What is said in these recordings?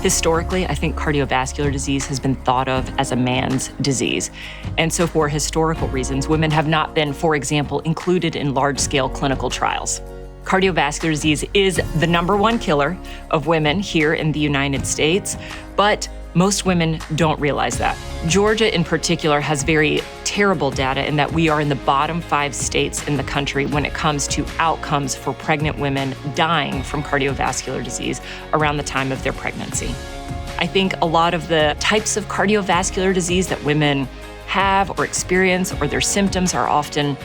Historically, I think cardiovascular disease has been thought of as a man's disease. And so for historical reasons, women have not been, for example, included in large-scale clinical trials. Cardiovascular disease is the #1 killer of women here in the United States, but most women don't realize that. Georgia in particular has very terrible data in that we are in the bottom 5 states in the country when it comes to outcomes for pregnant women dying from cardiovascular disease around the time of their pregnancy. I think a lot of the types of cardiovascular disease that women have or experience or their symptoms are often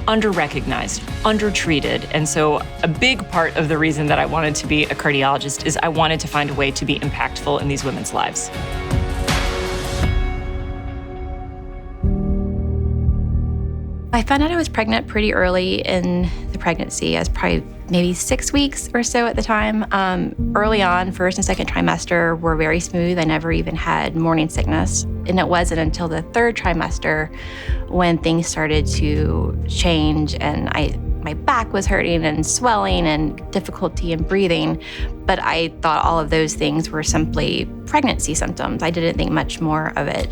under-recognized, undertreated. And so a big part of the reason that I wanted to be a cardiologist is I wanted to find a way to be impactful in these women's lives. I found out I was pregnant pretty early in the pregnancy. I was probably maybe 6 weeks or so at the time. Early on, first and second trimester were very smooth. I never even had morning sickness. And it wasn't until the third trimester when things started to change and my back was hurting and swelling and difficulty in breathing. But I thought all of those things were simply pregnancy symptoms. I didn't think much more of it.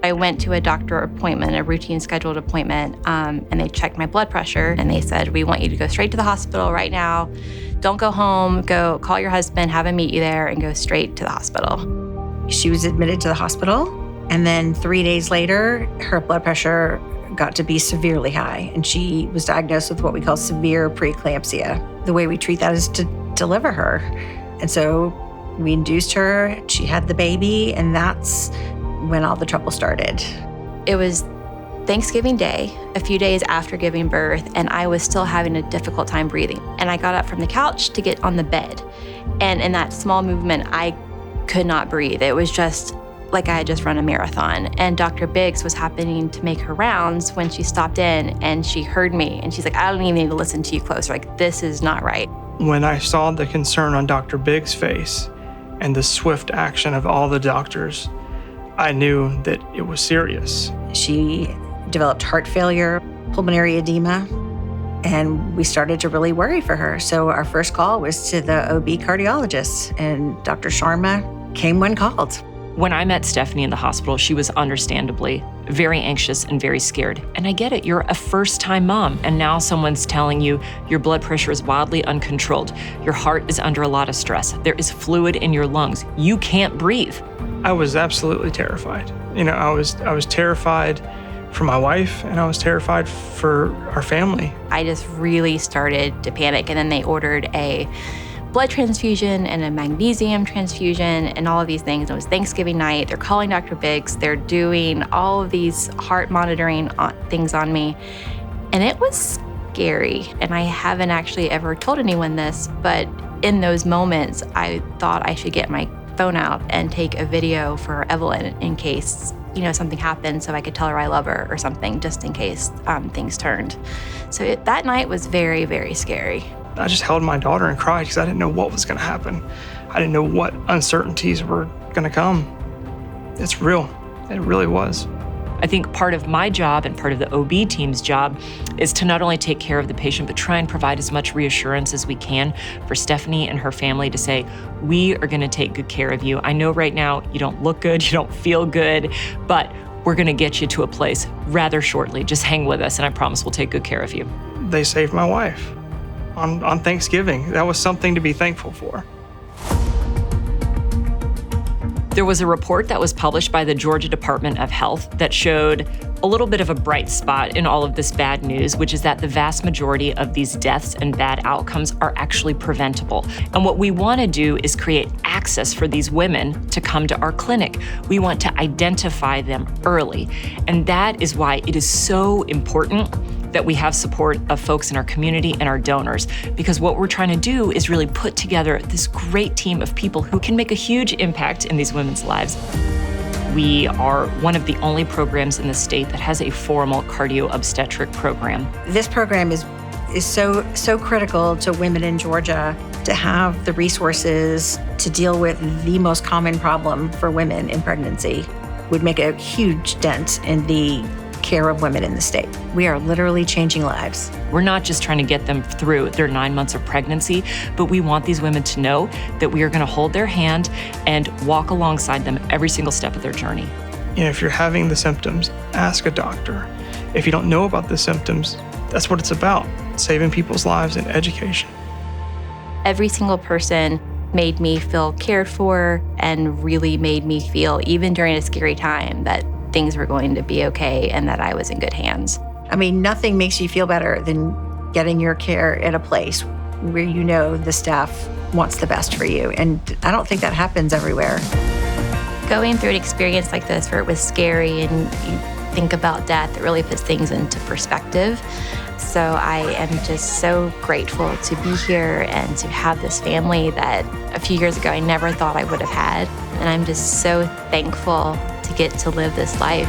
I went to a doctor appointment, a routine scheduled appointment, and they checked my blood pressure and they said, we want you to go straight to the hospital right now. Don't go home, go call your husband, have him meet you there and go straight to the hospital. She was admitted to the hospital and then 3 days later, her blood pressure got to be severely high and she was diagnosed with what we call severe preeclampsia. The way we treat that is to deliver her. And so we induced her, she had the baby, and that's when all the trouble started. It was Thanksgiving Day, a few days after giving birth, and I was still having a difficult time breathing. And I got up from the couch to get on the bed. And in that small movement, I could not breathe. It was just like I had just run a marathon. And Dr. Biggs was happening to make her rounds when she stopped in and she heard me. And she's like, I don't even need to listen to you closer. Like, this is not right. When I saw the concern on Dr. Biggs' face and the swift action of all the doctors, I knew that it was serious. She developed heart failure, pulmonary edema, and we started to really worry for her. So our first call was to the OB cardiologist, and Dr. Sharma came when called. When I met Stephanie in the hospital, she was understandably very anxious and very scared. And I get it, you're a first-time mom, and now someone's telling you your blood pressure is wildly uncontrolled. Your heart is under a lot of stress. There is fluid in your lungs. You can't breathe. I was absolutely terrified. I was terrified for my wife, and I was terrified for our family. I just really started to panic, and then they ordered a blood transfusion and a magnesium transfusion and all of these things. It was Thanksgiving night. They're calling Dr. Biggs. They're doing all of these heart monitoring things on me, and it was scary. And I haven't actually ever told anyone this, but in those moments, I thought I should get my phone out and take a video for Evelyn in case, something happened so I could tell her I love her or something, just in case things turned. So that night was very, very scary. I just held my daughter and cried because I didn't know what was going to happen. I didn't know what uncertainties were going to come. It's real. It really was. I think part of my job and part of the OB team's job is to not only take care of the patient, but try and provide as much reassurance as we can for Stephanie and her family to say, we are gonna take good care of you. I know right now you don't look good, you don't feel good, but we're gonna get you to a place rather shortly. Just hang with us and I promise we'll take good care of you. They saved my wife on Thanksgiving. That was something to be thankful for. There was a report that was published by the Georgia Department of Health that showed a little bit of a bright spot in all of this bad news, which is that the vast majority of these deaths and bad outcomes are actually preventable. And what we want to do is create access for these women to come to our clinic. We want to identify them early. And that is why it is so important that we have support of folks in our community and our donors, because what we're trying to do is really put together this great team of people who can make a huge impact in these women's lives. We are one of the only programs in the state that has a formal cardio-obstetric program. This program is so critical to women in Georgia to have the resources to deal with the most common problem for women in pregnancy. Would make a huge dent in the care of women in the state. We are literally changing lives. We're not just trying to get them through their 9 months of pregnancy, but we want these women to know that we are going to hold their hand and walk alongside them every single step of their journey. If you're having the symptoms, ask a doctor. If you don't know about the symptoms, that's what it's about, saving people's lives and education. Every single person made me feel cared for and really made me feel, even during a scary time, that things were going to be okay and that I was in good hands. I mean, nothing makes you feel better than getting your care at a place where you know the staff wants the best for you. And I don't think that happens everywhere. Going through an experience like this where it was scary and you think about death, it really puts things into perspective. So I am just so grateful to be here and to have this family that a few years ago I never thought I would have had. And I'm just so thankful to get to live this life.